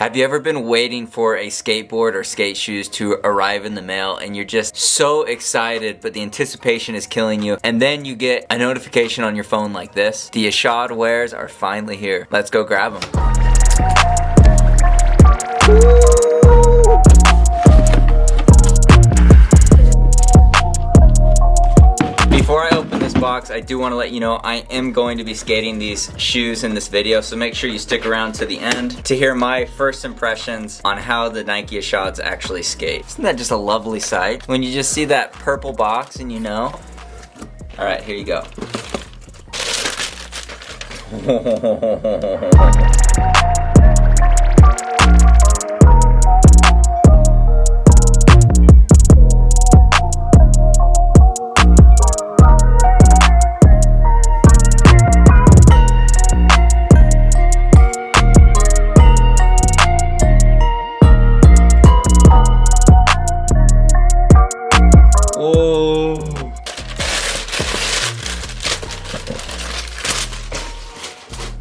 Have you ever been waiting for a skateboard or skate shoes to arrive in the mail and you're just so excited, but the anticipation is killing you, and then you get a notification on your phone like this? The Ishod wares are finally here. Let's go grab them. Before I open this box, I do want to let you know I am going to be skating these shoes in this video, so make sure you stick around to the end to hear my first impressions on how the Nike Ishods actually skate. Isn't that just a lovely sight? When you just see that purple box and you know? Alright, here you go.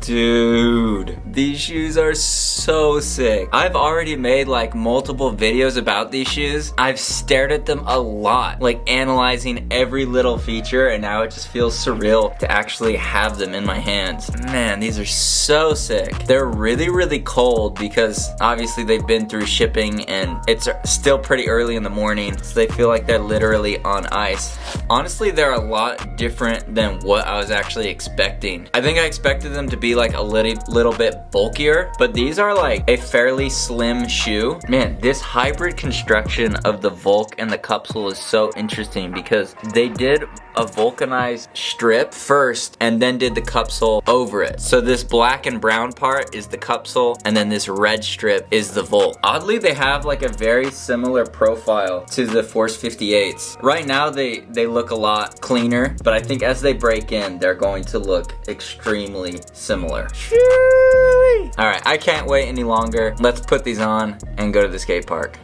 Dude, these shoes are so sick. I've already made like multiple videos about these shoes. I've stared at them a lot, like analyzing every little feature, and now it just feels surreal to actually have them in my hands. Man, these are so sick. They're really, really cold because obviously they've been through shipping and it's still pretty early in the morning, so they feel like they're literally on ice. Honestly, they're a lot different than what I was actually expecting. I think I expected them to be like a little bit bulkier, but these are like a fairly slim shoe. Man, this hybrid construction of the Vulc and the cupsole is so interesting because they did a vulcanized strip first and then did the cupsole over it. So this black and brown part is the cupsole and then this red strip is the Vulc. Oddly, they have like a very similar profile to the Force 58s. Right now they look a lot cleaner, but I think as they break in, they're going to look extremely similar. Alright, I can't wait any longer. Let's put these on and go to the skate park.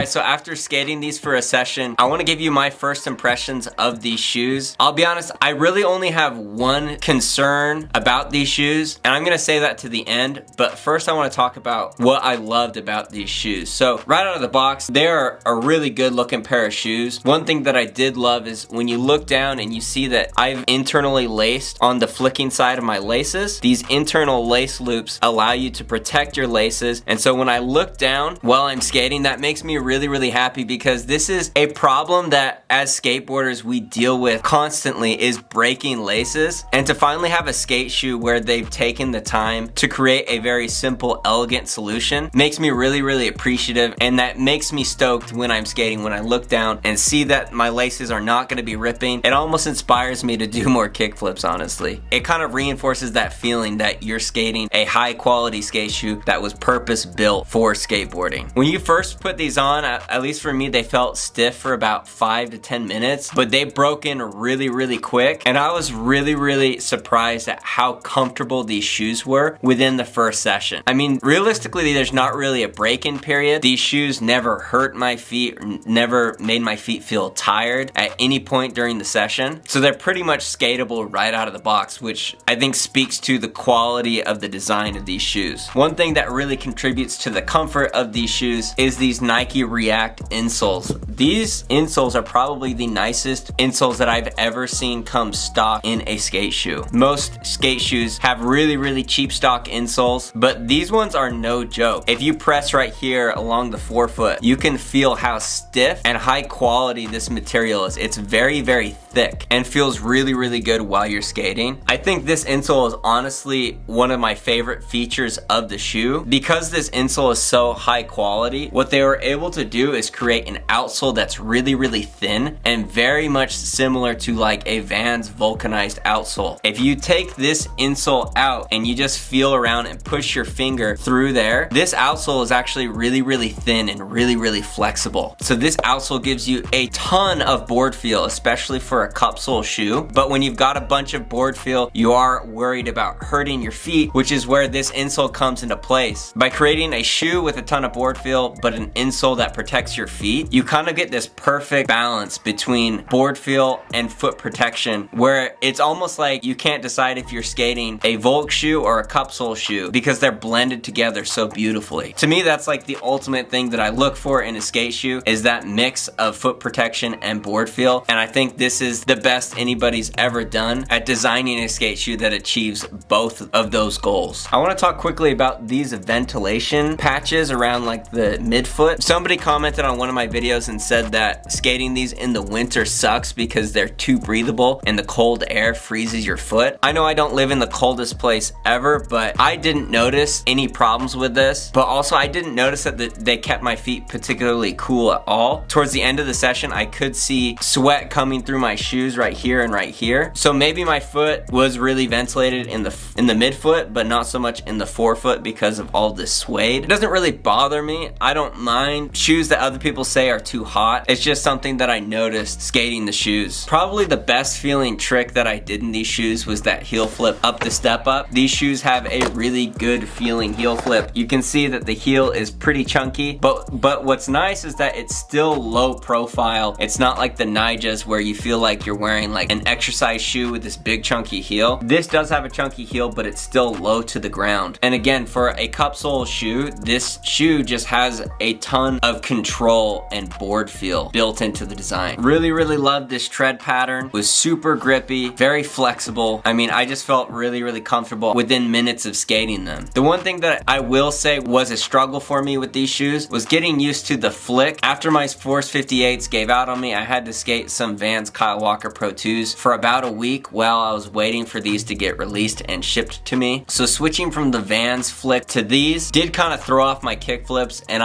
So after skating these for a session, I want to give you my first impressions of these shoes. I'll be honest, I really only have one concern about these shoes, and I'm going to say that to the end, but first I want to talk about what I loved about these shoes. So right out of the box, they're a really good looking pair of shoes. One thing that I did love is when you look down and you see that I've internally laced on the flicking side of my laces. These internal lace loops allow you to protect your laces, and so when I look down while I'm skating, that makes me really really happy because this is a problem that as skateboarders we deal with constantly, is breaking laces. And to finally have a skate shoe where they've taken the time to create a very simple, elegant solution makes me really appreciative, and that makes me stoked when I'm skating. When I look down and see that my laces are not going to be ripping, it almost inspires me to do more kickflips, honestly. It kind of reinforces that feeling that you're skating a high quality skate shoe that was purpose built for skateboarding. When you first put these on, at least for me, they felt stiff for about 5 to 10 minutes, but they broke in really quick, and I was really surprised at how comfortable these shoes were within the first session. I mean, realistically, there's not really a break-in period. These shoes never hurt my feet, or never made my feet feel tired at any point during the session, so they're pretty much skatable right out of the box, which I think speaks to the quality of the design of these shoes. One thing that really contributes to the comfort of these shoes is these Nike React insoles. These insoles are probably the nicest insoles that I've ever seen come stock in a skate shoe. Most skate shoes have really cheap stock insoles, but these ones are no joke. If you press right here along the forefoot, you can feel how stiff and high quality this material is. It's very thick and feels really good while you're skating. I think this insole is honestly one of my favorite features of the shoe. Because this insole is so high quality, what they were able to do is create an outsole that's really thin and very much similar to like a Vans vulcanized outsole. If you take this insole out and you just feel around and push your finger through there, this outsole is actually really thin and really flexible. So this outsole gives you a ton of board feel, especially for a cupsole shoe. But when you've got a bunch of board feel, you are worried about hurting your feet, which is where this insole comes into place. By creating a shoe with a ton of board feel, but an insole that protects your feet, you kind of get this perfect balance between board feel and foot protection, where it's almost like you can't decide if you're skating a Volk shoe or a cupsole shoe because they're blended together so beautifully. To me, that's like the ultimate thing that I look for in a skate shoe, is that mix of foot protection and board feel. And I think this is the best anybody's ever done at designing a skate shoe that achieves both of those goals. I want to talk quickly about these ventilation patches around like the midfoot. Somebody commented on one of my videos and said that skating these in the winter sucks because they're too breathable and the cold air freezes your foot. I know I don't live in the coldest place ever, but I didn't notice any problems with this. But also I didn't notice that they kept my feet particularly cool at all. Towards the end of the session, I could see sweat coming through my shoes right here and right here. So maybe my foot was really ventilated in the midfoot, but not so much in the forefoot because of all this suede. It doesn't really bother me. I don't mind shoes that other people say are too hot. It's just something that I noticed skating the shoes. Probably the best feeling trick that I did in these shoes was that heel flip up the step up. These shoes have a really good feeling heel flip. You can see that the heel is pretty chunky, but what's nice is that it's still low profile. It's not like the Nijas where you feel like you're wearing like an exercise shoe with this big chunky heel. This does have a chunky heel, but it's still low to the ground. And again, for a cupsole shoe, this shoe just has a ton of control and board feel built into the design. Really love this tread pattern. It was super grippy, very flexible. I mean, I just felt really comfortable within minutes of skating them. The one thing that I will say was a struggle for me with these shoes was getting used to the flick. After my Force 58s gave out on me, I had to skate some Vans Kyle Walker Pro 2s for about a week while I was waiting for these to get released and shipped to me. So switching from the Vans flick to these did kind of throw off my kickflips, and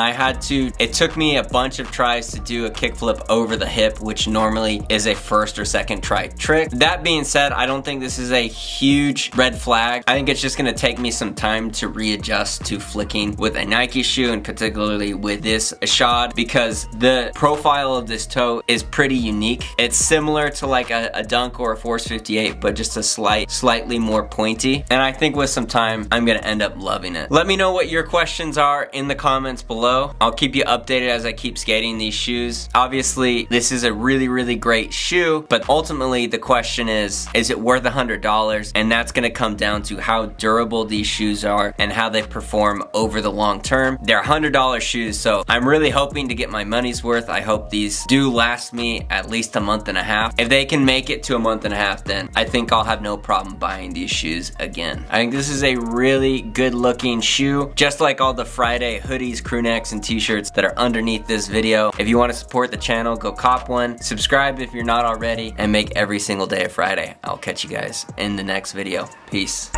it took me a bunch of tries to do a kickflip over the hip, which normally is a first or second try trick. That being said, I don't think this is a huge red flag. I think it's just gonna take me some time to readjust to flicking with a Nike shoe, and particularly with this Ishod, because the profile of this toe is pretty unique. It's similar to like a Dunk or a Force 58, but just a slightly more pointy. And I think with some time, I'm gonna end up loving it. Let me know what your questions are in the comments below. I'll keep you updated as I keep skating these shoes. Obviously, this is a really great shoe, but ultimately the question is it worth $100? And that's gonna come down to how durable these shoes are and how they perform over the long term. They're $100 shoes, so I'm really hoping to get my money's worth. I hope these do last me at least a month and a half. If they can make it to a month and a half, then I think I'll have no problem buying these shoes again. I think this is a really good looking shoe, just like all the Friday hoodies, crew necks, and t-shirts that are underneath this video. If you want to support the channel, go cop one. Subscribe if you're not already, and make every single day a Friday. I'll catch you guys in the next video. Peace.